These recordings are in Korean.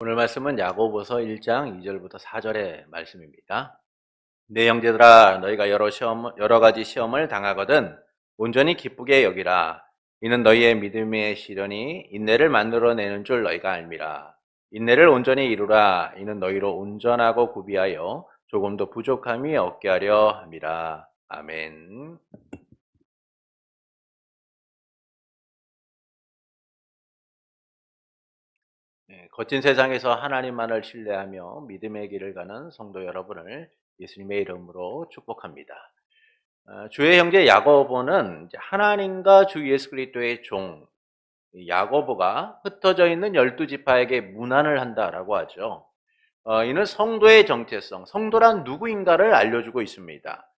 오늘 말씀은 야고보서 1장 2절부터 4절의 말씀입니다. 내 형제들아 너희가 여러 가지 시험을 당하거든 온전히 기쁘게 여기라. 이는 너희의 믿음의 시련이 인내를 만들어내는 줄 너희가 알미라. 인내를 온전히 이루라. 이는 너희로 온전하고 구비하여 조금도 부족함이 없게 하려 함이라. 아멘. 거친 세상에서 하나님만을 신뢰하며 믿음의 길을 가는 성도 여러분을 예수님의 이름으로 축복합니다. 주의 형제 야고보는 하나님과 주 예수 그리스도의 종 야고보가 흩어져 있는 12지파에게 문안을 한다라고 하죠. 이는 성도의 정체성, 성도란 누구인가를 알려주고 있습니다.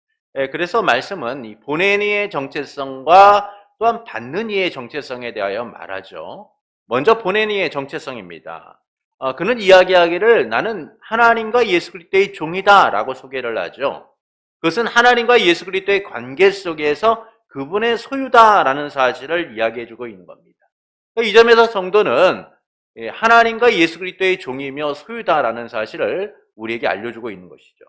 그래서 말씀은 이 보내는 이의 정체성과 또한 받는 이의 정체성에 대하여 말하죠. 먼저 보내는 이의 정체성입니다. 그는 이야기하기를 나는 하나님과 예수 그리스도의 종이다 라고 소개를 하죠. 그것은 하나님과 예수 그리스도의 관계 속에서 그분의 소유다라는 사실을 이야기해주고 있는 겁니다. 이 점에서 성도는 하나님과 예수 그리스도의 종이며 소유다라는 사실을 우리에게 알려주고 있는 것이죠.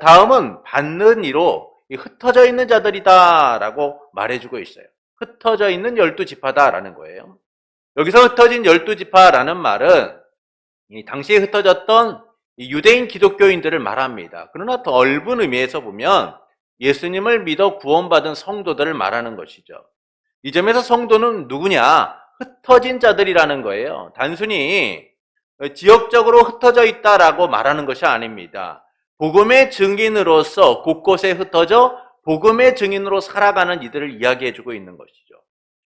다음은 받는 이로 흩어져 있는 자들이다라고 말해주고 있어요. 흩어져 있는 12지파다라는 거예요. 여기서 흩어진 12지파라는 말은 당시에 흩어졌던 유대인 기독교인들을 말합니다. 그러나 더 넓은 의미에서 보면 예수님을 믿어 구원받은 성도들을 말하는 것이죠. 이 점에서 성도는 누구냐? 흩어진 자들이라는 거예요. 단순히 지역적으로 흩어져 있다라고 말하는 것이 아닙니다. 복음의 증인으로서 곳곳에 흩어져 복음의 증인으로 살아가는 이들을 이야기해주고 있는 것이죠.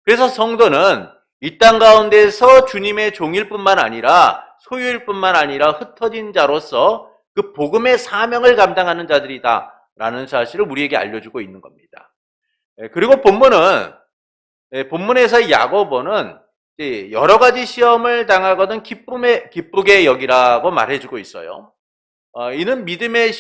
그래서 성도는 이 땅 가운데서 주님의 종일 뿐만 아니라 소유일 뿐만 아니라 흩어진 자로서 그 복음의 사명을 감당하는 자들이다 라는 사실을 우리에게 알려주고 있는 겁니다. 그리고 본문에서 야고보는 여러 가지 시험을 당하거든 기쁘게 여기라고 말해주고 있어요. 이는 믿음의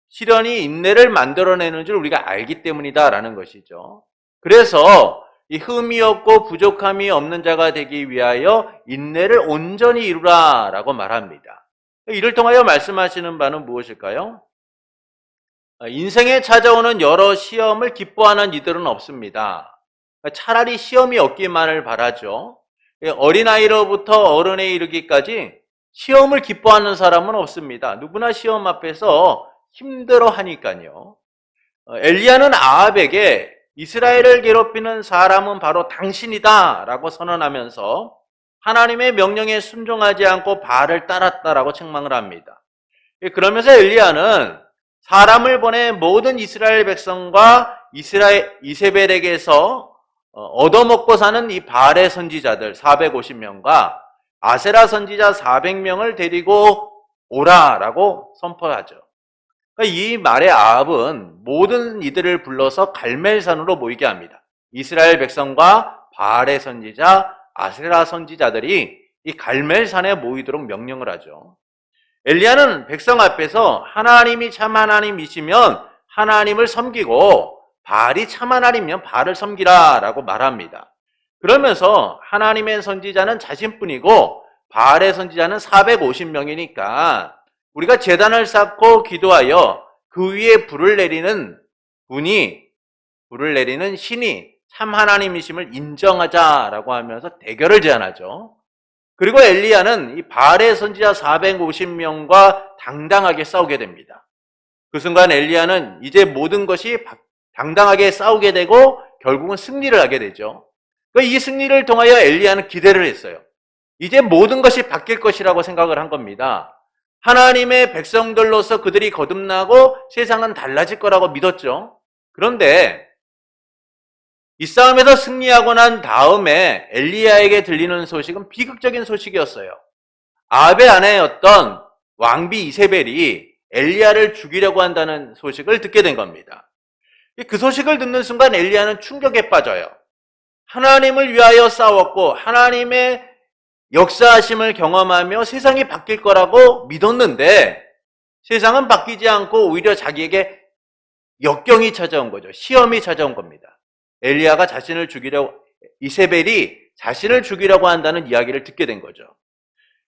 시련이 인내를 만들어내는 줄 우리가 알기 때문이다라는 것이죠. 그래서 이 흠이 없고 부족함이 없는 자가 되기 위하여 인내를 온전히 이루라라고 말합니다. 이를 통하여 말씀하시는 바는 무엇일까요? 인생에 찾아오는 여러 시험을 기뻐하는 이들은 없습니다. 차라리 시험이 없기만을 바라죠. 어린아이로부터 어른에 이르기까지 시험을 기뻐하는 사람은 없습니다. 누구나 시험 앞에서 힘들어 하니까요. 엘리야는 아합에게 이스라엘을 괴롭히는 사람은 바로 당신이다 라고 선언하면서 하나님의 명령에 순종하지 않고 바알을 따랐다라고 책망을 합니다. 그러면서 엘리야는 사람을 보내 모든 이스라엘 백성과 이세벨에게서 얻어먹고 사는 이 바알의 선지자들 450명과 아세라 선지자 400명을 데리고 오라라고 선포하죠. 이 말의 아합은 모든 이들을 불러서 갈멜산으로 모이게 합니다. 이스라엘 백성과 바알의 선지자, 아세라 선지자들이 이 갈멜산에 모이도록 명령을 하죠. 엘리야는 백성 앞에서 하나님이 참 하나님이시면 하나님을 섬기고 바알이 참 하나님이면 바알을 섬기라라고 말합니다. 그러면서 하나님의 선지자는 자신뿐이고 바알의 선지자는 450명이니까 우리가 제단을 쌓고 기도하여 그 위에 불을 내리는 신이 참 하나님이심을 인정하자라고 하면서 대결을 제안하죠. 그리고 엘리야는 이 바알의 선지자 450명과 당당하게 싸우게 됩니다. 그 순간 엘리야는 이제 모든 것이 당당하게 싸우게 되고 결국은 승리를 하게 되죠. 이 승리를 통하여 엘리야는 기대를 했어요. 이제 모든 것이 바뀔 것이라고 생각을 한 겁니다. 하나님의 백성들로서 그들이 거듭나고 세상은 달라질 거라고 믿었죠. 그런데 이 싸움에서 승리하고 난 다음에 엘리야에게 들리는 소식은 비극적인 소식이었어요. 아합의 아내였던 왕비 이세벨이 엘리야를 죽이려고 한다는 소식을 듣게 된 겁니다. 그 소식을 듣는 순간 엘리야는 충격에 빠져요. 하나님을 위하여 싸웠고 하나님의 역사하심을 경험하며 세상이 바뀔 거라고 믿었는데 세상은 바뀌지 않고 오히려 자기에게 역경이 찾아온 거죠. 시험이 찾아온 겁니다. 이세벨이 자신을 죽이려고 한다는 이야기를 듣게 된 거죠.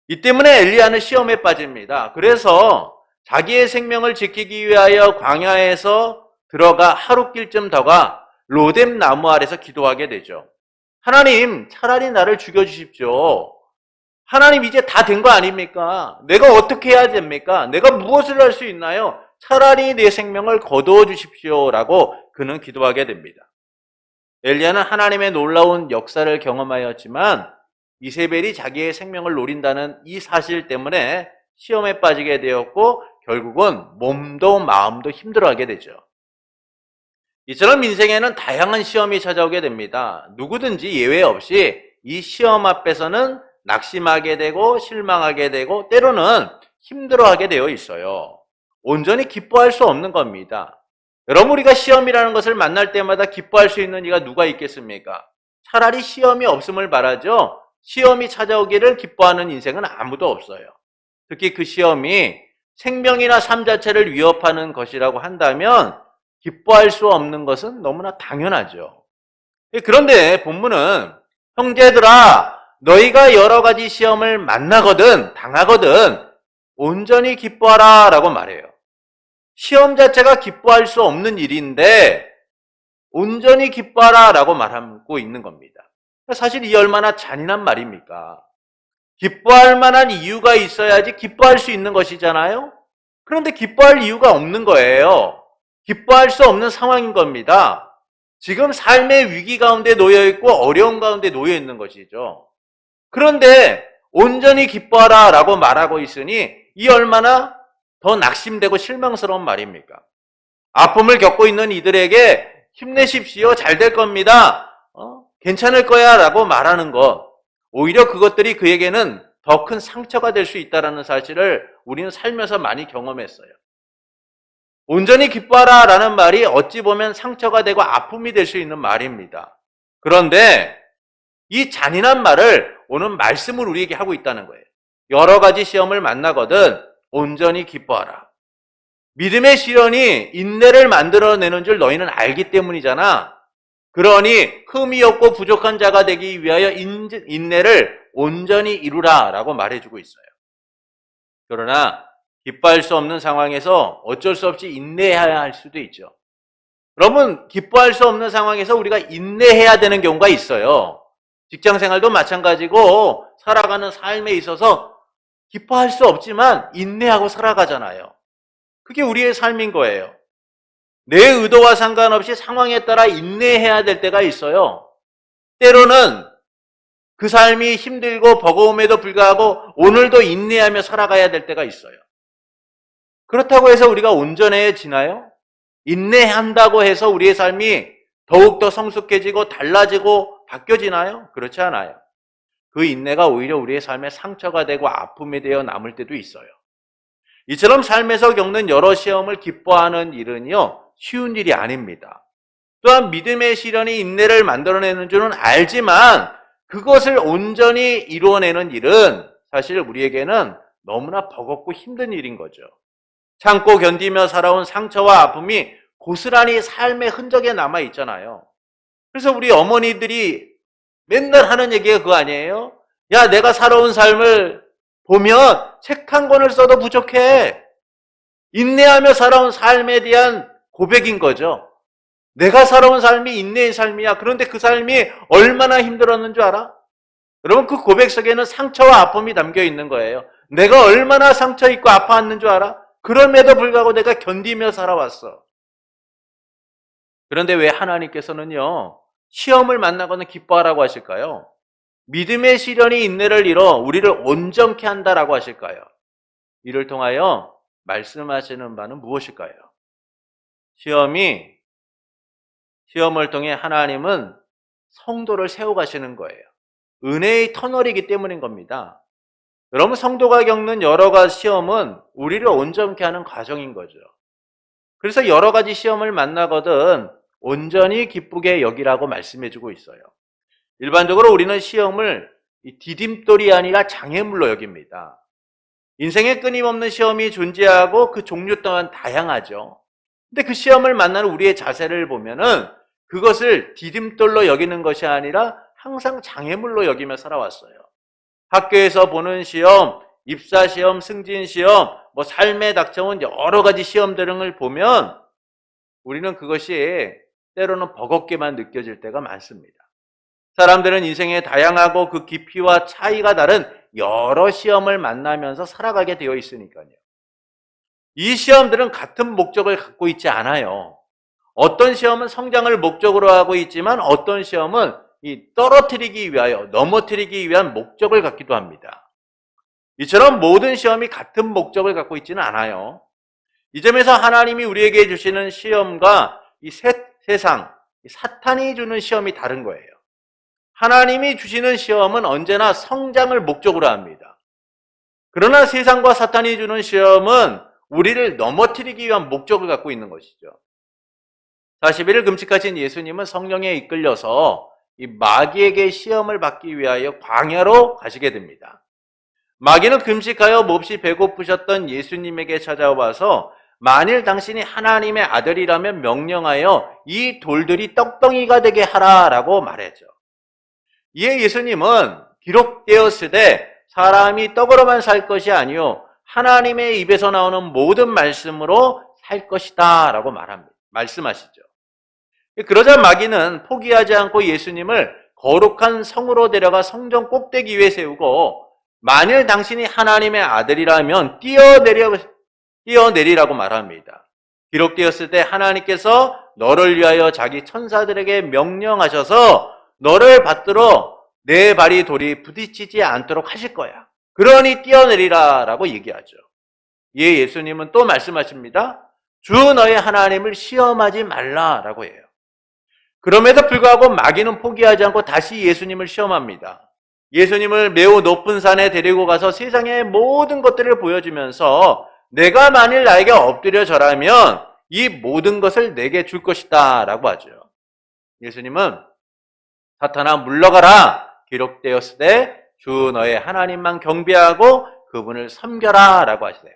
이 때문에 엘리야는 시험에 빠집니다. 그래서 자기의 생명을 지키기 위하여 광야에서 들어가 하룻길쯤 더 가 로뎀 나무 아래서 기도하게 되죠. 하나님, 차라리 나를 죽여주십시오. 하나님, 이제 다 된 거 아닙니까? 내가 어떻게 해야 됩니까? 내가 무엇을 할 수 있나요? 차라리 내 생명을 거두어 주십시오라고 그는 기도하게 됩니다. 엘리야는 하나님의 놀라운 역사를 경험하였지만 이세벨이 자기의 생명을 노린다는 이 사실 때문에 시험에 빠지게 되었고 결국은 몸도 마음도 힘들어하게 되죠. 이처럼 인생에는 다양한 시험이 찾아오게 됩니다. 누구든지 예외 없이 이 시험 앞에서는 낙심하게 되고 실망하게 되고 때로는 힘들어하게 되어 있어요. 온전히 기뻐할 수 없는 겁니다. 여러분, 우리가 시험이라는 것을 만날 때마다 기뻐할 수 있는 이가 누가 있겠습니까? 차라리 시험이 없음을 바라죠. 시험이 찾아오기를 기뻐하는 인생은 아무도 없어요. 특히 그 시험이 생명이나 삶 자체를 위협하는 것이라고 한다면 기뻐할 수 없는 것은 너무나 당연하죠. 그런데 본문은 형제들아, 너희가 여러 가지 시험을 만나거든 당하거든 온전히 기뻐하라 라고 말해요. 시험 자체가 기뻐할 수 없는 일인데 온전히 기뻐하라 라고 말하고 있는 겁니다. 사실 이 얼마나 잔인한 말입니까? 기뻐할 만한 이유가 있어야지 기뻐할 수 있는 것이잖아요. 그런데 기뻐할 이유가 없는 거예요. 기뻐할 수 없는 상황인 겁니다. 지금 삶의 위기 가운데 놓여 있고 어려운 가운데 놓여 있는 것이죠. 그런데 온전히 기뻐하라 라고 말하고 있으니 이 얼마나 더 낙심되고 실망스러운 말입니까? 아픔을 겪고 있는 이들에게 힘내십시오. 잘 될 겁니다. 괜찮을 거야 라고 말하는 것. 오히려 그것들이 그에게는 더 큰 상처가 될 수 있다는 사실을 우리는 살면서 많이 경험했어요. 온전히 기뻐하라 라는 말이 어찌 보면 상처가 되고 아픔이 될 수 있는 말입니다. 그런데 이 잔인한 말을 오늘 말씀을 우리에게 하고 있다는 거예요. 여러 가지 시험을 만나거든 온전히 기뻐하라. 믿음의 시련이 인내를 만들어내는 줄 너희는 알기 때문이잖아. 그러니 흠이 없고 부족한 자가 되기 위하여 인내를 온전히 이루라 라고 말해주고 있어요. 그러나 기뻐할 수 없는 상황에서 어쩔 수 없이 인내해야 할 수도 있죠. 여러분, 기뻐할 수 없는 상황에서 우리가 인내해야 되는 경우가 있어요. 직장생활도 마찬가지고 살아가는 삶에 있어서 기뻐할 수 없지만 인내하고 살아가잖아요. 그게 우리의 삶인 거예요. 내 의도와 상관없이 상황에 따라 인내해야 될 때가 있어요. 때로는 그 삶이 힘들고 버거움에도 불구하고 오늘도 인내하며 살아가야 될 때가 있어요. 그렇다고 해서 우리가 온전해지나요? 인내한다고 해서 우리의 삶이 더욱더 성숙해지고 달라지고 바뀌어지나요? 그렇지 않아요. 그 인내가 오히려 우리의 삶에 상처가 되고 아픔이 되어 남을 때도 있어요. 이처럼 삶에서 겪는 여러 시험을 기뻐하는 일은요, 쉬운 일이 아닙니다. 또한 믿음의 시련이 인내를 만들어내는 줄은 알지만 그것을 온전히 이루어내는 일은 사실 우리에게는 너무나 버겁고 힘든 일인 거죠. 참고 견디며 살아온 상처와 아픔이 고스란히 삶의 흔적에 남아 있잖아요. 그래서 우리 어머니들이 맨날 하는 얘기가 그거 아니에요? 야, 내가 살아온 삶을 보면 책 한 권을 써도 부족해. 인내하며 살아온 삶에 대한 고백인 거죠. 내가 살아온 삶이 인내의 삶이야. 그런데 그 삶이 얼마나 힘들었는 줄 알아? 여러분, 그 고백 속에는 상처와 아픔이 담겨 있는 거예요. 내가 얼마나 상처 있고 아파했는 줄 알아? 그럼에도 불구하고 내가 견디며 살아왔어. 그런데 왜 하나님께서는요, 시험을 만나고는 기뻐하라고 하실까요? 믿음의 시련이 인내를 이뤄 우리를 온전케 한다라고 하실까요? 이를 통하여 말씀하시는 바는 무엇일까요? 시험을 통해 하나님은 성도를 세워가시는 거예요. 은혜의 터널이기 때문인 겁니다. 여러분, 성도가 겪는 여러 가지 시험은 우리를 온전케 하는 과정인 거죠. 그래서 여러 가지 시험을 만나거든 온전히 기쁘게 여기라고 말씀해주고 있어요. 일반적으로 우리는 시험을 디딤돌이 아니라 장애물로 여깁니다. 인생에 끊임없는 시험이 존재하고 그 종류 또한 다양하죠. 근데 그 시험을 만나는 우리의 자세를 보면은 그것을 디딤돌로 여기는 것이 아니라 항상 장애물로 여기며 살아왔어요. 학교에서 보는 시험, 입사 시험, 승진 시험, 뭐 삶에 닥쳐온 여러 가지 시험 등을 보면 우리는 그것이 때로는 버겁게만 느껴질 때가 많습니다. 사람들은 인생의 다양하고 그 깊이와 차이가 다른 여러 시험을 만나면서 살아가게 되어 있으니까요. 이 시험들은 같은 목적을 갖고 있지 않아요. 어떤 시험은 성장을 목적으로 하고 있지만 어떤 시험은 떨어뜨리기 위하여, 넘어뜨리기 위한 목적을 갖기도 합니다. 이처럼 모든 시험이 같은 목적을 갖고 있지는 않아요. 이 점에서 하나님이 우리에게 주시는 시험과 이 세상, 사탄이 주는 시험이 다른 거예요. 하나님이 주시는 시험은 언제나 성장을 목적으로 합니다. 그러나 세상과 사탄이 주는 시험은 우리를 넘어뜨리기 위한 목적을 갖고 있는 것이죠. 40일을 금식하신 예수님은 성령에 이끌려서 이 마귀에게 시험을 받기 위하여 광야로 가시게 됩니다. 마귀는 금식하여 몹시 배고프셨던 예수님에게 찾아와서 만일 당신이 하나님의 아들이라면 명령하여 이 돌들이 떡덩이가 되게 하라라고 말했죠. 이에 예수님은 기록되었으되 사람이 떡으로만 살 것이 아니요 하나님의 입에서 나오는 모든 말씀으로 살 것이다 라고 말씀하시죠. 그러자 마귀는 포기하지 않고 예수님을 거룩한 성으로 데려가 성전 꼭대기 위에 세우고 만일 당신이 하나님의 아들이라면 뛰어내리라고 말합니다. 기록되었을 때 하나님께서 너를 위하여 자기 천사들에게 명령하셔서 너를 받들어 내 발이 돌이 부딪히지 않도록 하실 거야. 그러니 뛰어내리라 라고 얘기하죠. 이에 예수님은 또 말씀하십니다. 주 너의 하나님을 시험하지 말라라고 해요. 그럼에도 불구하고 마귀는 포기하지 않고 다시 예수님을 시험합니다. 예수님을 매우 높은 산에 데리고 가서 세상의 모든 것들을 보여주면서 내가 만일 나에게 엎드려 절하면 이 모든 것을 내게 줄 것이다 라고 하죠. 예수님은 사탄아 물러가라 기록되었을 때 주 너의 하나님만 경배하고 그분을 섬겨라 라고 하시네요.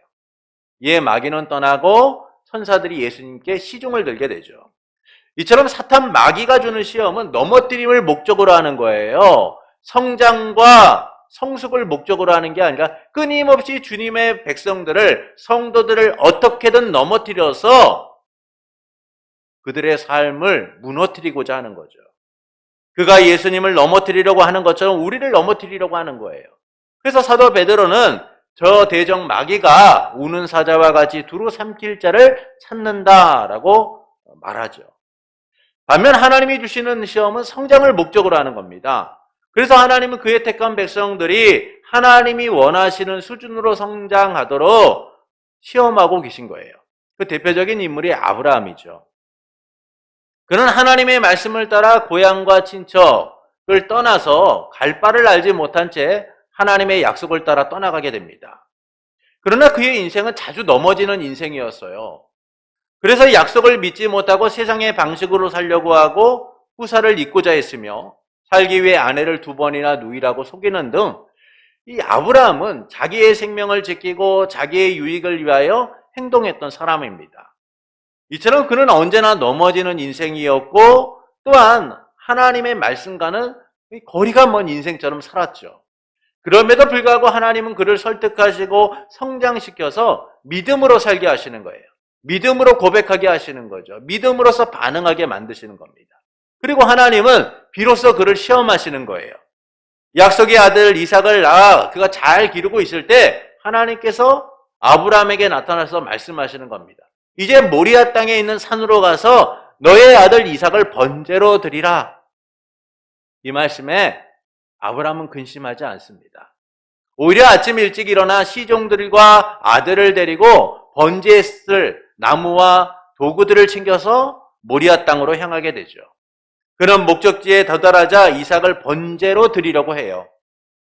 이에 마귀는 떠나고 천사들이 예수님께 시중을 들게 되죠. 이처럼 사탄 마귀가 주는 시험은 넘어뜨림을 목적으로 하는 거예요. 성장과 성숙을 목적으로 하는 게 아니라 끊임없이 주님의 백성들을, 성도들을 어떻게든 넘어뜨려서 그들의 삶을 무너뜨리고자 하는 거죠. 그가 예수님을 넘어뜨리려고 하는 것처럼 우리를 넘어뜨리려고 하는 거예요. 그래서 사도 베드로는 저 대적 마귀가 우는 사자와 같이 두루 삼킬 자를 찾는다라고 말하죠. 반면 하나님이 주시는 시험은 성장을 목적으로 하는 겁니다. 그래서 하나님은 그의 택한 백성들이 하나님이 원하시는 수준으로 성장하도록 시험하고 계신 거예요. 그 대표적인 인물이 아브라함이죠. 그는 하나님의 말씀을 따라 고향과 친척을 떠나서 갈 바를 알지 못한 채 하나님의 약속을 따라 떠나가게 됩니다. 그러나 그의 인생은 자주 넘어지는 인생이었어요. 그래서 약속을 믿지 못하고 세상의 방식으로 살려고 하고 후사를 잇고자 했으며 살기 위해 아내를 2번이나 누이라고 속이는 등 이 아브라함은 자기의 생명을 지키고 자기의 유익을 위하여 행동했던 사람입니다. 이처럼 그는 언제나 넘어지는 인생이었고 또한 하나님의 말씀과는 거리가 먼 인생처럼 살았죠. 그럼에도 불구하고 하나님은 그를 설득하시고 성장시켜서 믿음으로 살게 하시는 거예요. 믿음으로 고백하게 하시는 거죠. 믿음으로서 반응하게 만드시는 겁니다. 그리고 하나님은 비로소 그를 시험하시는 거예요. 약속의 아들 이삭을 그가 잘 기르고 있을 때 하나님께서 아브라함에게 나타나서 말씀하시는 겁니다. 이제 모리아 땅에 있는 산으로 가서 너의 아들 이삭을 번제로 드리라. 이 말씀에 아브라함은 근심하지 않습니다. 오히려 아침 일찍 일어나 시종들과 아들을 데리고 번제했을 나무와 도구들을 챙겨서 모리아 땅으로 향하게 되죠. 그는 목적지에 도달하자 이삭을 번제로 드리려고 해요.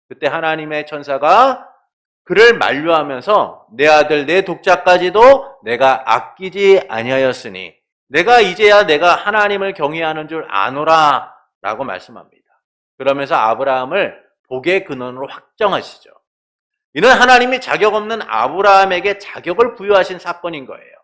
그때 하나님의 천사가 그를 만류하면서 내 아들 내 독자까지도 내가 아끼지 아니하였으니 내가 이제야 내가 하나님을 경외하는 줄 아노라 라고 말씀합니다. 그러면서 아브라함을 복의 근원으로 확정하시죠. 이는 하나님이 자격 없는 아브라함에게 자격을 부여하신 사건인 거예요.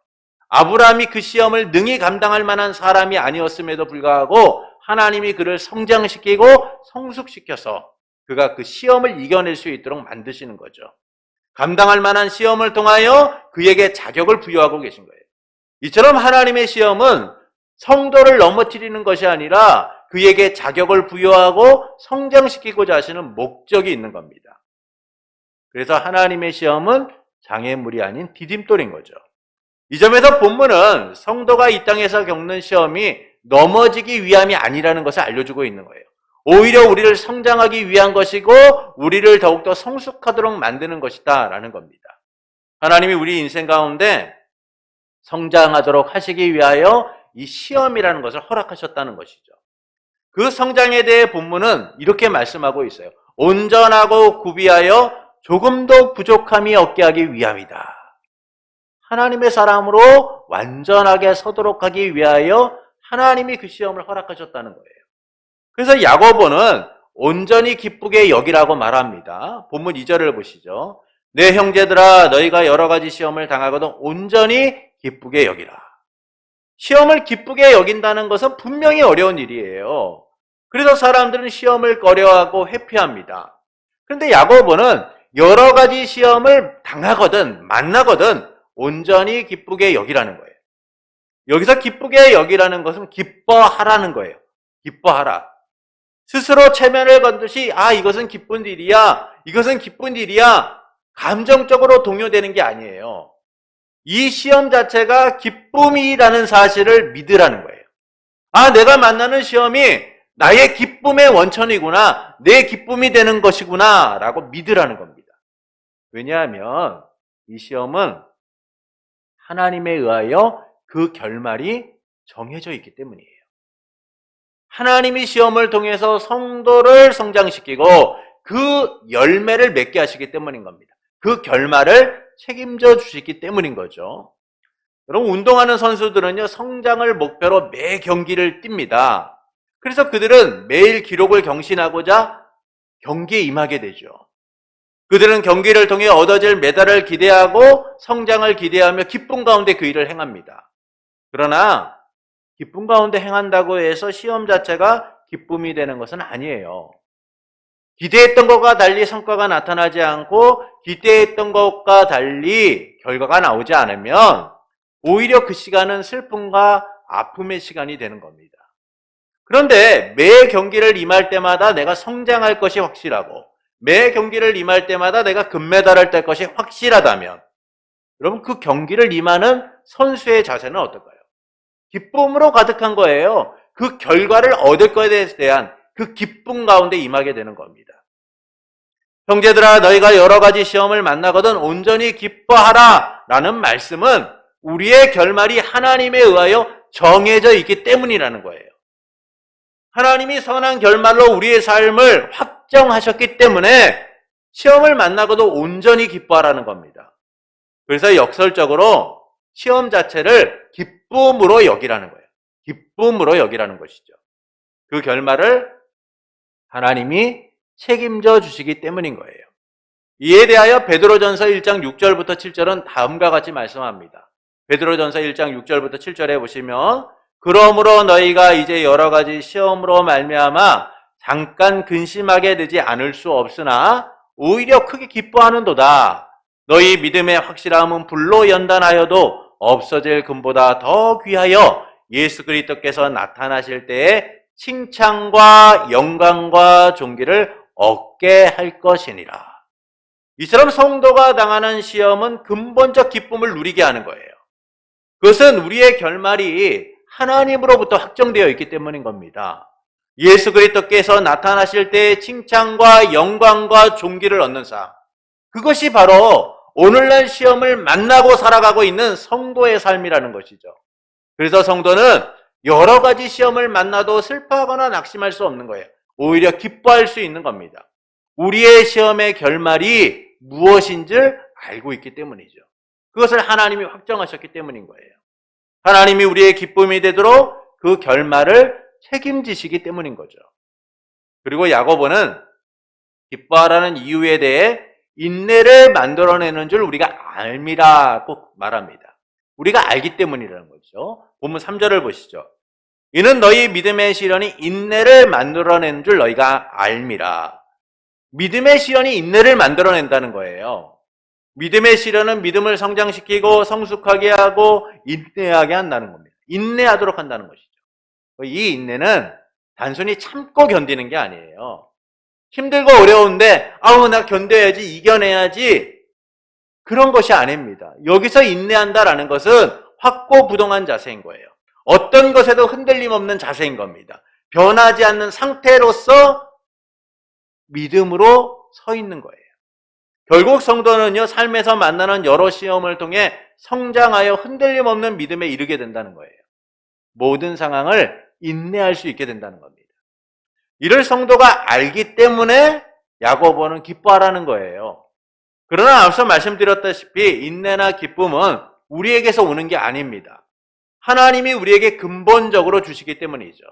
아브라함이 그 시험을 능히 감당할 만한 사람이 아니었음에도 불구하고 하나님이 그를 성장시키고 성숙시켜서 그가 그 시험을 이겨낼 수 있도록 만드시는 거죠. 감당할 만한 시험을 통하여 그에게 자격을 부여하고 계신 거예요. 이처럼 하나님의 시험은 성도를 넘어뜨리는 것이 아니라 그에게 자격을 부여하고 성장시키고자 하시는 목적이 있는 겁니다. 그래서 하나님의 시험은 장애물이 아닌 디딤돌인 거죠. 이 점에서 본문은 성도가 이 땅에서 겪는 시험이 넘어지기 위함이 아니라는 것을 알려주고 있는 거예요. 오히려 우리를 성장하기 위한 것이고 우리를 더욱더 성숙하도록 만드는 것이다 라는 겁니다. 하나님이 우리 인생 가운데 성장하도록 하시기 위하여 이 시험이라는 것을 허락하셨다는 것이죠. 그 성장에 대해 본문은 이렇게 말씀하고 있어요. 온전하고 구비하여 조금도 부족함이 없게 하기 위함이다. 하나님의 사람으로 완전하게 서도록 하기 위하여 하나님이 그 시험을 허락하셨다는 거예요. 그래서 야고보는 온전히 기쁘게 여기라고 말합니다. 본문 2절을 보시죠. 내 형제들아 너희가 여러 가지 시험을 당하거든 온전히 기쁘게 여기라. 시험을 기쁘게 여긴다는 것은 분명히 어려운 일이에요. 그래서 사람들은 시험을 꺼려하고 회피합니다. 그런데 야고보는 여러 가지 시험을 당하거든 만나거든 온전히 기쁘게 여기라는 거예요. 여기서 기쁘게 여기라는 것은 기뻐하라는 거예요. 기뻐하라. 스스로 체면을 건듯이 이것은 기쁜 일이야. 이것은 기쁜 일이야. 감정적으로 동요되는 게 아니에요. 이 시험 자체가 기쁨이라는 사실을 믿으라는 거예요. 내가 만나는 시험이 나의 기쁨의 원천이구나. 내 기쁨이 되는 것이구나 라고 믿으라는 겁니다. 왜냐하면 이 시험은 하나님에 의하여 그 결말이 정해져 있기 때문이에요. 하나님이 시험을 통해서 성도를 성장시키고 그 열매를 맺게 하시기 때문인 겁니다. 그 결말을 책임져 주시기 때문인 거죠. 여러분, 운동하는 선수들은요, 성장을 목표로 매 경기를 뜁니다. 그래서 그들은 매일 기록을 경신하고자 경기에 임하게 되죠. 그들은 경기를 통해 얻어질 메달을 기대하고 성장을 기대하며 기쁨 가운데 그 일을 행합니다. 그러나 기쁨 가운데 행한다고 해서 시험 자체가 기쁨이 되는 것은 아니에요. 기대했던 것과 달리 성과가 나타나지 않고 기대했던 것과 달리 결과가 나오지 않으면 오히려 그 시간은 슬픔과 아픔의 시간이 되는 겁니다. 그런데 매 경기를 임할 때마다 내가 성장할 것이 확실하고 매 경기를 임할 때마다 내가 금메달을 딸 것이 확실하다면 여러분 그 경기를 임하는 선수의 자세는 어떨까요? 기쁨으로 가득한 거예요. 그 결과를 얻을 것에 대한 그 기쁨 가운데 임하게 되는 겁니다. 형제들아 너희가 여러 가지 시험을 만나거든 온전히 기뻐하라 라는 말씀은 우리의 결말이 하나님에 의하여 정해져 있기 때문이라는 거예요. 하나님이 선한 결말로 우리의 삶을 확정하셨기 때문에 시험을 만나고도 온전히 기뻐하라는 겁니다. 그래서 역설적으로 시험 자체를 기쁨으로 여기라는 거예요. 기쁨으로 여기라는 것이죠. 그 결말을 하나님이 책임져 주시기 때문인 거예요. 이에 대하여 베드로전서 1장 6절부터 7절은 다음과 같이 말씀합니다. 베드로전서 1장 6절부터 7절에 보시면 그러므로 너희가 이제 여러 가지 시험으로 말미암아 잠깐 근심하게 되지 않을 수 없으나 오히려 크게 기뻐하는도다. 너희 믿음의 확실함은 불로 연단하여도 없어질 금보다 더 귀하여 예수 그리스도께서 나타나실 때에 칭찬과 영광과 존귀를 얻게 할 것이니라. 이처럼 성도가 당하는 시험은 근본적 기쁨을 누리게 하는 거예요. 그것은 우리의 결말이 하나님으로부터 확정되어 있기 때문인 겁니다. 예수 그리스도께서 나타나실 때의 칭찬과 영광과 존귀를 얻는 삶. 그것이 바로 오늘날 시험을 만나고 살아가고 있는 성도의 삶이라는 것이죠. 그래서 성도는 여러 가지 시험을 만나도 슬퍼하거나 낙심할 수 없는 거예요. 오히려 기뻐할 수 있는 겁니다. 우리의 시험의 결말이 무엇인 줄 알고 있기 때문이죠. 그것을 하나님이 확정하셨기 때문인 거예요. 하나님이 우리의 기쁨이 되도록 그 결말을 책임지시기 때문인 거죠. 그리고 야고보는 기뻐하라는 이유에 대해 인내를 만들어내는 줄 우리가 알미라고 말합니다. 우리가 알기 때문이라는 거죠. 본문 3절을 보시죠. 이는 너희 믿음의 시련이 인내를 만들어내는 줄 너희가 알미라. 믿음의 시련이 인내를 만들어낸다는 거예요. 믿음의 시련은 믿음을 성장시키고 성숙하게 하고 인내하게 한다는 겁니다. 인내하도록 한다는 것이죠. 이 인내는 단순히 참고 견디는 게 아니에요. 힘들고 어려운데 아우 나 견뎌야지, 이겨내야지, 그런 것이 아닙니다. 여기서 인내한다라는 것은 확고부동한 자세인 거예요. 어떤 것에도 흔들림 없는 자세인 겁니다. 변하지 않는 상태로서 믿음으로 서 있는 거예요. 결국 성도는요, 삶에서 만나는 여러 시험을 통해 성장하여 흔들림 없는 믿음에 이르게 된다는 거예요. 모든 상황을 인내할 수 있게 된다는 겁니다. 이를 성도가 알기 때문에 야고보는 기뻐하라는 거예요. 그러나 앞서 말씀드렸다시피 인내나 기쁨은 우리에게서 오는 게 아닙니다. 하나님이 우리에게 근본적으로 주시기 때문이죠.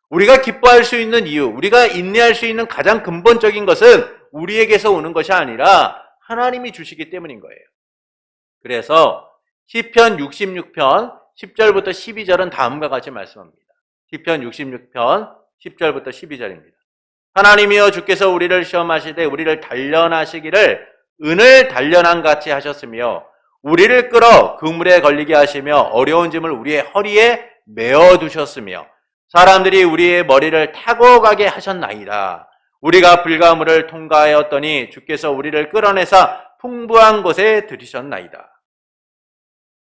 우리가 기뻐할 수 있는 이유, 우리가 인내할 수 있는 가장 근본적인 것은 우리에게서 오는 것이 아니라 하나님이 주시기 때문인 거예요. 그래서 시편 66편 10절부터 12절은 다음과 같이 말씀합니다. 시편 66편 10절부터 12절입니다. 하나님이여 주께서 우리를 시험하시되 우리를 단련하시기를 은을 단련한 같이 하셨으며 우리를 끌어 그물에 걸리게 하시며 어려운 짐을 우리의 허리에 메어두셨으며 사람들이 우리의 머리를 타고 가게 하셨나이다. 우리가 불가물을 통과하였더니 주께서 우리를 끌어내사 풍부한 곳에 들이셨나이다.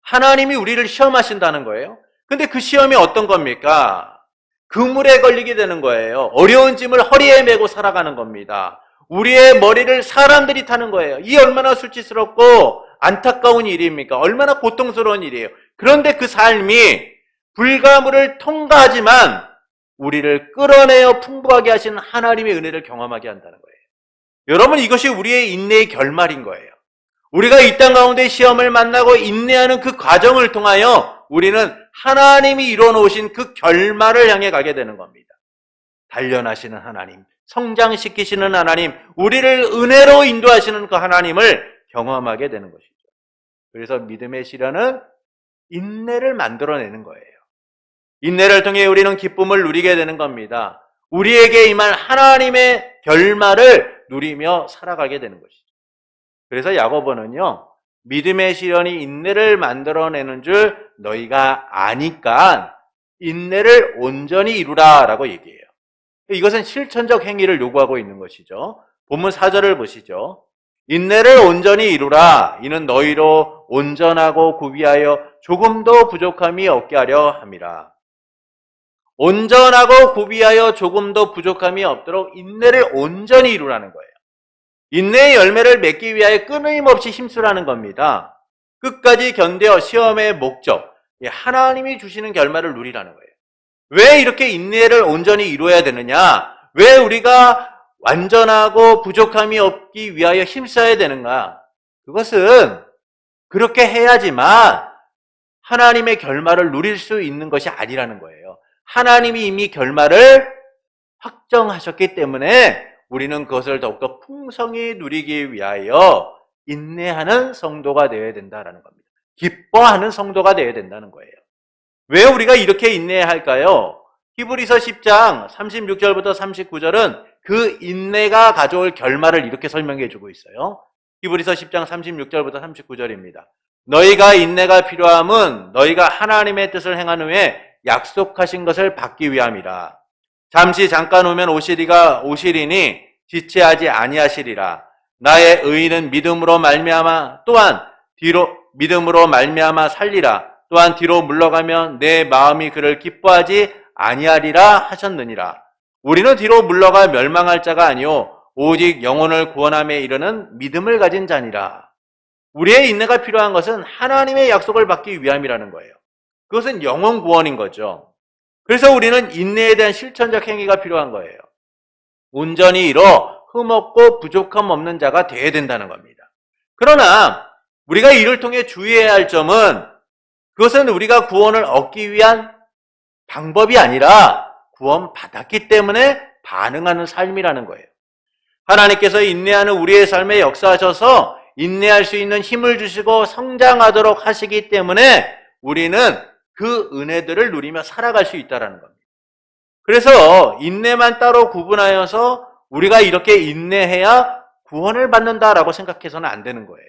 하나님이 우리를 시험하신다는 거예요. 근데 그 시험이 어떤 겁니까? 그물에 걸리게 되는 거예요. 어려운 짐을 허리에 메고 살아가는 겁니다. 우리의 머리를 사람들이 타는 거예요. 이 얼마나 수치스럽고 안타까운 일입니까? 얼마나 고통스러운 일이에요. 그런데 그 삶이 불가물을 통과하지만 우리를 끌어내어 풍부하게 하시는 하나님의 은혜를 경험하게 한다는 거예요. 여러분, 이것이 우리의 인내의 결말인 거예요. 우리가 이 땅 가운데 시험을 만나고 인내하는 그 과정을 통하여 우리는 하나님이 이뤄놓으신 그 결말을 향해 가게 되는 겁니다. 단련하시는 하나님, 성장시키시는 하나님, 우리를 은혜로 인도하시는 그 하나님을 경험하게 되는 것이죠. 그래서 믿음의 시련은 인내를 만들어내는 거예요. 인내를 통해 우리는 기쁨을 누리게 되는 겁니다. 우리에게 임한 하나님의 결말을 누리며 살아가게 되는 것이죠. 그래서 야고보는요, 믿음의 시련이 인내를 만들어내는 줄 너희가 아니까 인내를 온전히 이루라 라고 얘기해요. 이것은 실천적 행위를 요구하고 있는 것이죠. 본문 4절을 보시죠. 인내를 온전히 이루라. 이는 너희로 온전하고 구비하여 조금도 부족함이 없게 하려 함이라. 온전하고 구비하여 조금도 부족함이 없도록 인내를 온전히 이루라는 거예요. 인내의 열매를 맺기 위하여 끊임없이 힘쓰라는 겁니다. 끝까지 견뎌 시험의 목적, 하나님이 주시는 결말을 누리라는 거예요. 왜 이렇게 인내를 온전히 이루어야 되느냐? 왜 우리가 완전하고 부족함이 없기 위하여 힘써야 되는가? 그것은 그렇게 해야지만 하나님의 결말을 누릴 수 있는 것이 아니라는 거예요. 하나님이 이미 결말을 확정하셨기 때문에 우리는 그것을 더욱더 풍성히 누리기 위하여 인내하는 성도가 되어야 된다는 겁니다. 기뻐하는 성도가 되어야 된다는 거예요. 왜 우리가 이렇게 인내해야 할까요? 히브리서 10장 36절부터 39절은 그 인내가 가져올 결말을 이렇게 설명해 주고 있어요. 히브리서 10장 36절부터 39절입니다. 너희가 인내가 필요함은 너희가 하나님의 뜻을 행한 후에 약속하신 것을 받기 위함이라. 잠시 잠깐 오면 오시리니 지체하지 아니하시리라. 나의 의인은 믿음으로 말미암아 또한 믿음으로 말미암아 살리라. 또한 뒤로 물러가면 내 마음이 그를 기뻐하지 아니하리라 하셨느니라. 우리는 뒤로 물러가 멸망할 자가 아니요 오직 영혼을 구원함에 이르는 믿음을 가진 자니라. 우리의 인내가 필요한 것은 하나님의 약속을 받기 위함이라는 거예요. 그것은 영혼 구원인 거죠. 그래서 우리는 인내에 대한 실천적 행위가 필요한 거예요. 온전히 이뤄 흠없고 부족함 없는 자가 되어야 된다는 겁니다. 그러나 우리가 이를 통해 주의해야 할 점은 그것은 우리가 구원을 얻기 위한 방법이 아니라 구원받았기 때문에 반응하는 삶이라는 거예요. 하나님께서 인내하는 우리의 삶에 역사하셔서 인내할 수 있는 힘을 주시고 성장하도록 하시기 때문에 우리는 그 은혜들을 누리며 살아갈 수 있다는 겁니다. 그래서 인내만 따로 구분하여서 우리가 이렇게 인내해야 구원을 받는다라고 생각해서는 안 되는 거예요.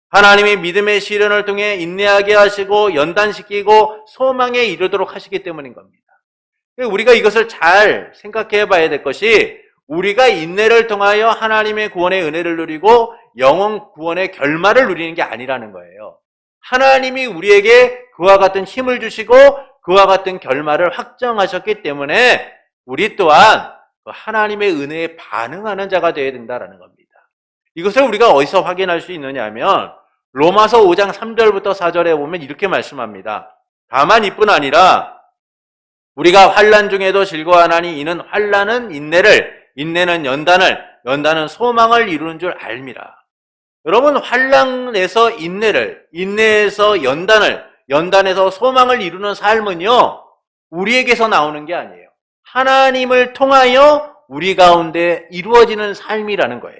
하나님이 믿음의 시련을 통해 인내하게 하시고 연단시키고 소망에 이르도록 하시기 때문인 겁니다. 우리가 이것을 잘 생각해 봐야 될 것이 우리가 인내를 통하여 하나님의 구원의 은혜를 누리고 영원 구원의 결말을 누리는 게 아니라는 거예요. 하나님이 우리에게 그와 같은 힘을 주시고 그와 같은 결말을 확정하셨기 때문에 우리 또한 하나님의 은혜에 반응하는 자가 되어야 된다는 겁니다. 이것을 우리가 어디서 확인할 수 있느냐 하면 로마서 5장 3절부터 4절에 보면 이렇게 말씀합니다. 다만 이뿐 아니라 우리가 환난 중에도 즐거워하나니 이는 환난은 인내를, 인내는 연단을, 연단은 소망을 이루는 줄 알미라. 여러분, 환난에서 인내를, 인내에서 연단을, 연단에서 소망을 이루는 삶은요, 우리에게서 나오는 게 아니에요. 하나님을 통하여 우리 가운데 이루어지는 삶이라는 거예요.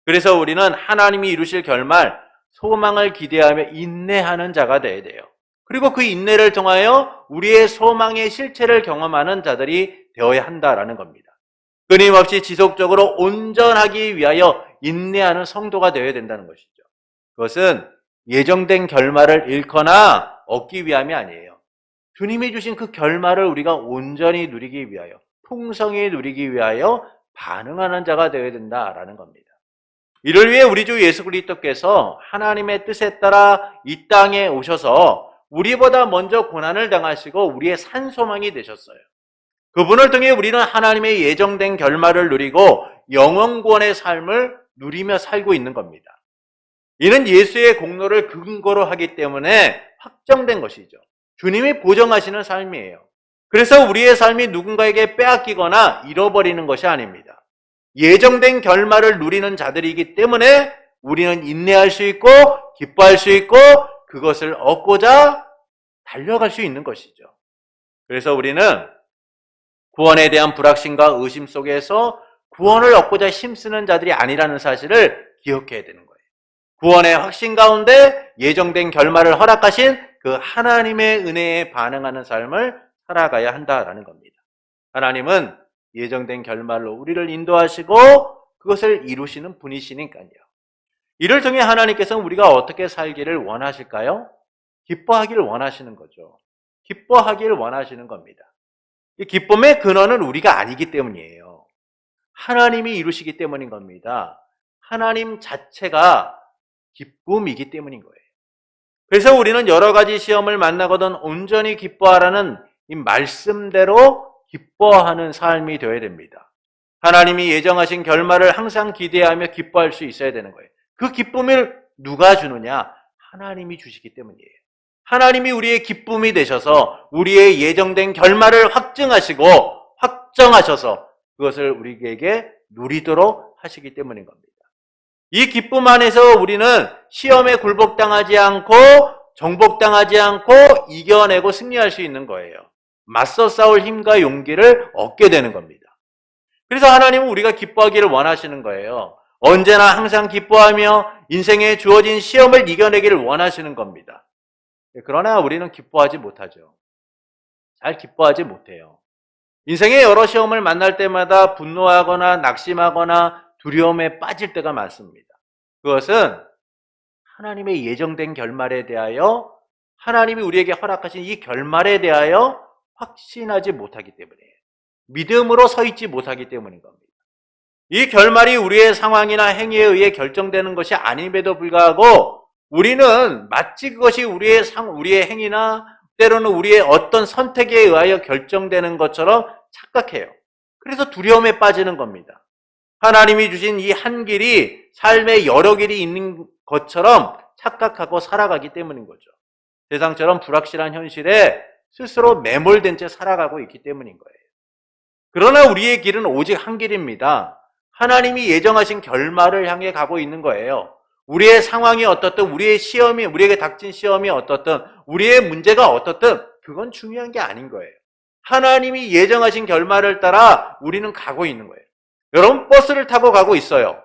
그래서 우리는 하나님이 이루실 결말, 소망을 기대하며 인내하는 자가 되어야 돼요. 그리고 그 인내를 통하여 우리의 소망의 실체를 경험하는 자들이 되어야 한다라는 겁니다. 끊임없이 지속적으로 온전하기 위하여 인내하는 성도가 되어야 된다는 것이죠. 그것은 예정된 결말을 잃거나 얻기 위함이 아니에요. 주님이 주신 그 결말을 우리가 온전히 누리기 위하여, 풍성히 누리기 위하여 반응하는 자가 되어야 된다라는 겁니다. 이를 위해 우리 주 예수 그리스도께서 하나님의 뜻에 따라 이 땅에 오셔서 우리보다 먼저 고난을 당하시고 우리의 산소망이 되셨어요. 그분을 통해 우리는 하나님의 예정된 결말을 누리고 영원구원의 삶을 누리며 살고 있는 겁니다. 이는 예수의 공로를 근거로 하기 때문에 확정된 것이죠. 주님이 보정하시는 삶이에요. 그래서 우리의 삶이 누군가에게 빼앗기거나 잃어버리는 것이 아닙니다. 예정된 결말을 누리는 자들이기 때문에 우리는 인내할 수 있고 기뻐할 수 있고 그것을 얻고자 달려갈 수 있는 것이죠. 그래서 우리는 구원에 대한 불확신과 의심 속에서 구원을 얻고자 힘쓰는 자들이 아니라는 사실을 기억해야 되는 거예요. 구원의 확신 가운데 예정된 결말을 허락하신 그 하나님의 은혜에 반응하는 삶을 살아가야 한다라는 겁니다. 하나님은 예정된 결말로 우리를 인도하시고 그것을 이루시는 분이시니까요. 이를 통해 하나님께서는 우리가 어떻게 살기를 원하실까요? 기뻐하기를 원하시는 거죠. 기뻐하기를 원하시는 겁니다. 이 기쁨의 근원은 우리가 아니기 때문이에요. 하나님이 이루시기 때문인 겁니다. 하나님 자체가 기쁨이기 때문인 거예요. 그래서 우리는 여러 가지 시험을 만나거든 온전히 기뻐하라는 이 말씀대로 기뻐하는 삶이 되어야 됩니다. 하나님이 예정하신 결말을 항상 기대하며 기뻐할 수 있어야 되는 거예요. 그 기쁨을 누가 주느냐? 하나님이 주시기 때문이에요. 하나님이 우리의 기쁨이 되셔서 우리의 예정된 결말을 확증하시고 확정하셔서 그것을 우리에게 누리도록 하시기 때문인 겁니다. 이 기쁨 안에서 우리는 시험에 굴복당하지 않고 정복당하지 않고 이겨내고 승리할 수 있는 거예요. 맞서 싸울 힘과 용기를 얻게 되는 겁니다. 그래서 하나님은 우리가 기뻐하기를 원하시는 거예요. 언제나 항상 기뻐하며 인생에 주어진 시험을 이겨내기를 원하시는 겁니다. 그러나 우리는 기뻐하지 못하죠. 잘 기뻐하지 못해요. 인생의 여러 시험을 만날 때마다 분노하거나 낙심하거나 두려움에 빠질 때가 많습니다. 그것은 하나님의 예정된 결말에 대하여 하나님이 우리에게 허락하신 이 결말에 대하여 확신하지 못하기 때문이에요. 믿음으로 서 있지 못하기 때문인 겁니다. 이 결말이 우리의 상황이나 행위에 의해 결정되는 것이 아님에도 불구하고 우리는 마치 그것이 우리의 행위나 때로는 우리의 어떤 선택에 의하여 결정되는 것처럼 착각해요. 그래서 두려움에 빠지는 겁니다. 하나님이 주신 이 한 길이 삶의 여러 길이 있는 것처럼 착각하고 살아가기 때문인 거죠. 세상처럼 불확실한 현실에 스스로 매몰된 채 살아가고 있기 때문인 거예요. 그러나 우리의 길은 오직 한 길입니다. 하나님이 예정하신 결말을 향해 가고 있는 거예요. 우리의 상황이 어떻든, 우리에게 닥친 시험이 어떻든, 우리의 문제가 어떻든, 그건 중요한 게 아닌 거예요. 하나님이 예정하신 결말을 따라 우리는 가고 있는 거예요. 여러분, 버스를 타고 가고 있어요.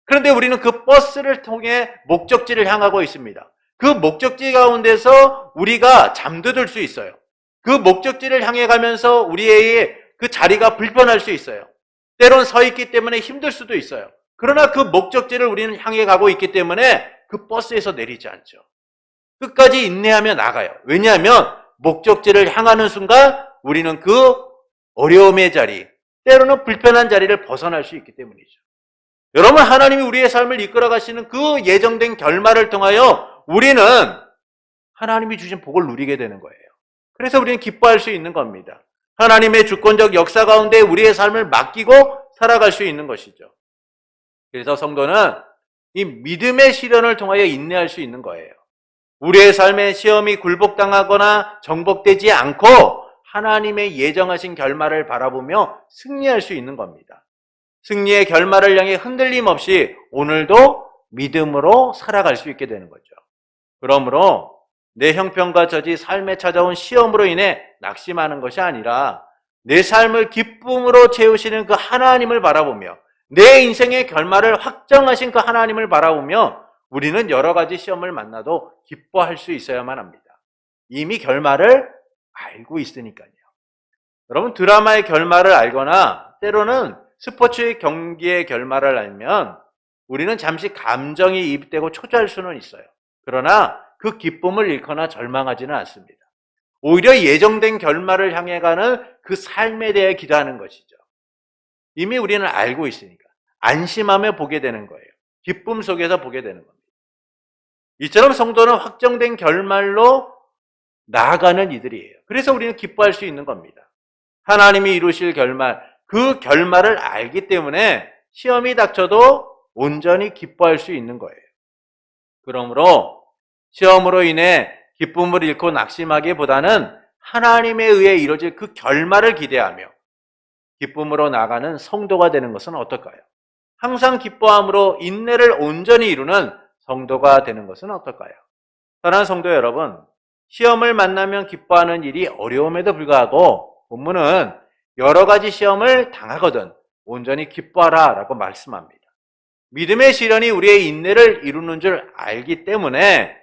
그런데 우리는 그 버스를 통해 목적지를 향하고 있습니다. 그 목적지 가운데서 우리가 잠들을 수 있어요. 그 목적지를 향해 가면서 우리의 그 자리가 불편할 수 있어요. 때론 서 있기 때문에 힘들 수도 있어요. 그러나 그 목적지를 우리는 향해 가고 있기 때문에 그 버스에서 내리지 않죠. 끝까지 인내하며 나가요. 왜냐하면 목적지를 향하는 순간 우리는 그 어려움의 자리, 때로는 불편한 자리를 벗어날 수 있기 때문이죠. 여러분, 하나님이 우리의 삶을 이끌어 가시는 그 예정된 결말을 통하여 우리는 하나님이 주신 복을 누리게 되는 거예요. 그래서 우리는 기뻐할 수 있는 겁니다. 하나님의 주권적 역사 가운데 우리의 삶을 맡기고 살아갈 수 있는 것이죠. 그래서 성도는 이 믿음의 시련을 통하여 인내할 수 있는 거예요. 우리의 삶의 시험이 굴복당하거나 정복되지 않고 하나님의 예정하신 결말을 바라보며 승리할 수 있는 겁니다. 승리의 결말을 향해 흔들림 없이 오늘도 믿음으로 살아갈 수 있게 되는 거죠. 그러므로 내 형편과 저지 삶에 찾아온 시험으로 인해 낙심하는 것이 아니라 내 삶을 기쁨으로 채우시는 그 하나님을 바라보며 내 인생의 결말을 확정하신 그 하나님을 바라보며 우리는 여러 가지 시험을 만나도 기뻐할 수 있어야만 합니다. 이미 결말을 알고 있으니까요. 여러분, 드라마의 결말을 알거나 때로는 스포츠 경기의 결말을 알면 우리는 잠시 감정이 이입되고 초조할 수는 있어요. 그러나 그 기쁨을 잃거나 절망하지는 않습니다. 오히려 예정된 결말을 향해 가는 그 삶에 대해 기도하는 것이죠. 이미 우리는 알고 있으니까 안심하며 보게 되는 거예요. 기쁨 속에서 보게 되는 겁니다. 이처럼 성도는 확정된 결말로 나아가는 이들이에요. 그래서 우리는 기뻐할 수 있는 겁니다. 하나님이 이루실 결말, 그 결말을 알기 때문에 시험이 닥쳐도 온전히 기뻐할 수 있는 거예요. 그러므로 시험으로 인해 기쁨을 잃고 낙심하기보다는 하나님에 의해 이루어질 그 결말을 기대하며 기쁨으로 나가는 성도가 되는 것은 어떨까요? 항상 기뻐함으로 인내를 온전히 이루는 성도가 되는 것은 어떨까요? 사랑하는 성도 여러분, 시험을 만나면 기뻐하는 일이 어려움에도 불구하고 본문은 여러 가지 시험을 당하거든 온전히 기뻐하라 라고 말씀합니다. 믿음의 시련이 우리의 인내를 이루는 줄 알기 때문에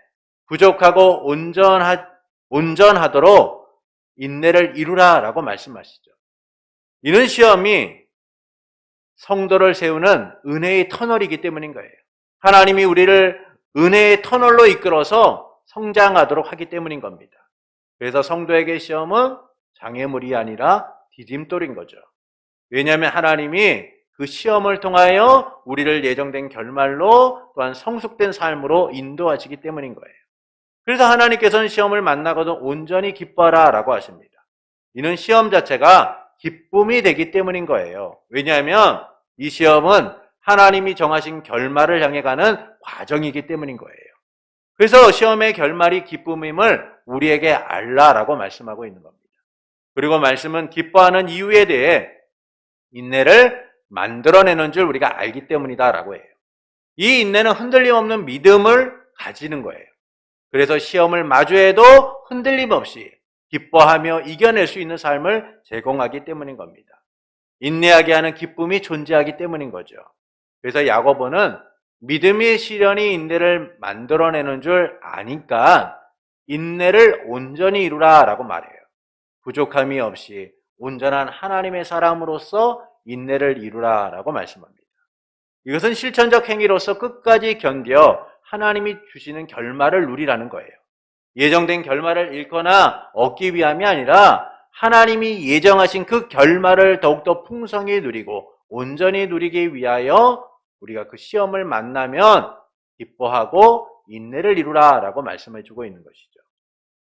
부족하고 온전하도록 인내를 이루라 라고 말씀하시죠. 이는 시험이 성도를 세우는 은혜의 터널이기 때문인 거예요. 하나님이 우리를 은혜의 터널로 이끌어서 성장하도록 하기 때문인 겁니다. 그래서 성도에게 시험은 장애물이 아니라 디딤돌인 거죠. 왜냐하면 하나님이 그 시험을 통하여 우리를 예정된 결말로 또한 성숙된 삶으로 인도하시기 때문인 거예요. 그래서 하나님께서는 시험을 만나거든 온전히 기뻐하라 라고 하십니다. 이는 시험 자체가 기쁨이 되기 때문인 거예요. 왜냐하면 이 시험은 하나님이 정하신 결말을 향해 가는 과정이기 때문인 거예요. 그래서 시험의 결말이 기쁨임을 우리에게 알라라고 말씀하고 있는 겁니다. 그리고 말씀은 기뻐하는 이유에 대해 인내를 만들어내는 줄 우리가 알기 때문이다라고 해요. 이 인내는 흔들림 없는 믿음을 가지는 거예요. 그래서 시험을 마주해도 흔들림 없이 기뻐하며 이겨낼 수 있는 삶을 제공하기 때문인 겁니다. 인내하게 하는 기쁨이 존재하기 때문인 거죠. 그래서 야고보는 믿음의 시련이 인내를 만들어내는 줄 아니까 인내를 온전히 이루라 라고 말해요. 부족함이 없이 온전한 하나님의 사람으로서 인내를 이루라 라고 말씀합니다. 이것은 실천적 행위로서 끝까지 견뎌 하나님이 주시는 결말을 누리라는 거예요. 예정된 결말을 잃거나 얻기 위함이 아니라 하나님이 예정하신 그 결말을 더욱더 풍성히 누리고 온전히 누리기 위하여 우리가 그 시험을 만나면 기뻐하고 인내를 이루라 라고 말씀해 주고 있는 것이죠.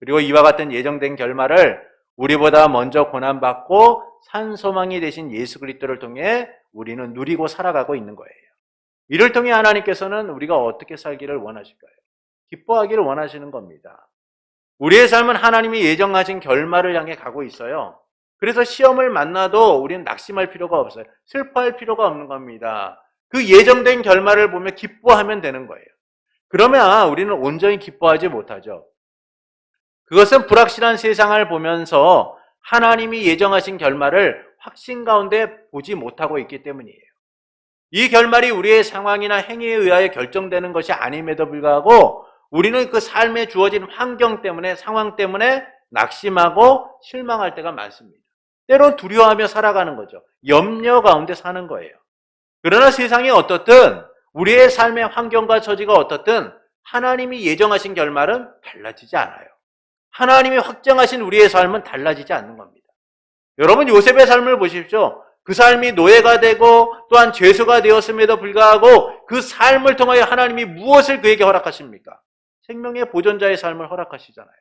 그리고 이와 같은 예정된 결말을 우리보다 먼저 고난받고 산 소망이 되신 예수 그리스도를 통해 우리는 누리고 살아가고 있는 거예요. 이를 통해 하나님께서는 우리가 어떻게 살기를 원하실까요? 기뻐하기를 원하시는 겁니다. 우리의 삶은 하나님이 예정하신 결말을 향해 가고 있어요. 그래서 시험을 만나도 우리는 낙심할 필요가 없어요. 슬퍼할 필요가 없는 겁니다. 그 예정된 결말을 보며 기뻐하면 되는 거예요. 그러면 우리는 온전히 기뻐하지 못하죠. 그것은 불확실한 세상을 보면서 하나님이 예정하신 결말을 확신 가운데 보지 못하고 있기 때문이에요. 이 결말이 우리의 상황이나 행위에 의하여 결정되는 것이 아님에도 불구하고 우리는 그 삶에 주어진 환경 때문에, 상황 때문에 낙심하고 실망할 때가 많습니다. 때론 두려워하며 살아가는 거죠. 염려 가운데 사는 거예요. 그러나 세상이 어떻든 우리의 삶의 환경과 처지가 어떻든 하나님이 예정하신 결말은 달라지지 않아요. 하나님이 확정하신 우리의 삶은 달라지지 않는 겁니다. 여러분 요셉의 삶을 보십시오. 그 삶이 노예가 되고 또한 죄수가 되었음에도 불구하고 그 삶을 통하여 하나님이 무엇을 그에게 허락하십니까? 생명의 보존자의 삶을 허락하시잖아요.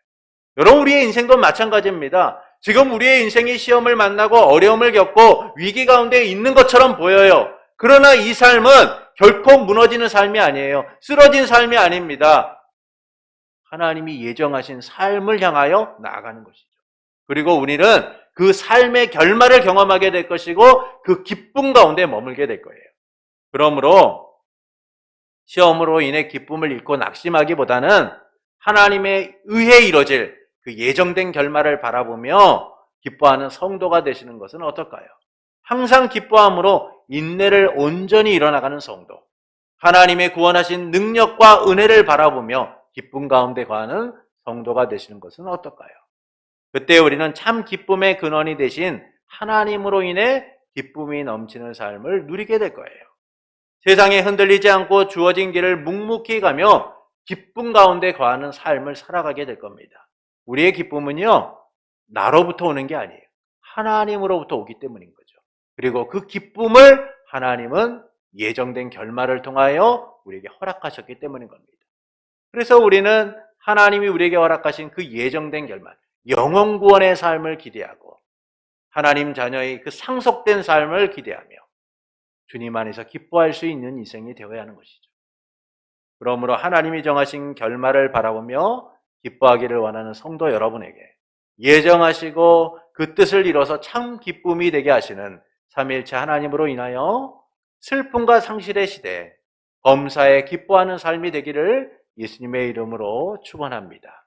여러분 우리의 인생도 마찬가지입니다. 지금 우리의 인생이 시험을 만나고 어려움을 겪고 위기 가운데 있는 것처럼 보여요. 그러나 이 삶은 결코 무너지는 삶이 아니에요. 쓰러진 삶이 아닙니다. 하나님이 예정하신 삶을 향하여 나아가는 것이죠. 그리고 우리는 그 삶의 결말을 경험하게 될 것이고 그 기쁨 가운데 머물게 될 거예요. 그러므로 시험으로 인해 기쁨을 잃고 낙심하기보다는 하나님의 의해 이루어질 그 예정된 결말을 바라보며 기뻐하는 성도가 되시는 것은 어떨까요? 항상 기뻐함으로 인내를 온전히 이뤄나가는 성도, 하나님의 구원하신 능력과 은혜를 바라보며 기쁨 가운데 거하는 성도가 되시는 것은 어떨까요? 그때 우리는 참 기쁨의 근원이 되신 하나님으로 인해 기쁨이 넘치는 삶을 누리게 될 거예요. 세상에 흔들리지 않고 주어진 길을 묵묵히 가며 기쁨 가운데 거하는 삶을 살아가게 될 겁니다. 우리의 기쁨은요, 나로부터 오는 게 아니에요. 하나님으로부터 오기 때문인 거죠. 그리고 그 기쁨을 하나님은 예정된 결말을 통하여 우리에게 허락하셨기 때문인 겁니다. 그래서 우리는 하나님이 우리에게 허락하신 그 예정된 결말, 영원 구원의 삶을 기대하고 하나님 자녀의 그 상속된 삶을 기대하며 주님 안에서 기뻐할 수 있는 인생이 되어야 하는 것이죠. 그러므로 하나님이 정하신 결말을 바라보며 기뻐하기를 원하는 성도 여러분에게 예정하시고 그 뜻을 이뤄서 참 기쁨이 되게 하시는 삼위일체 하나님으로 인하여 슬픔과 상실의 시대, 범사에 기뻐하는 삶이 되기를 예수님의 이름으로 축원합니다.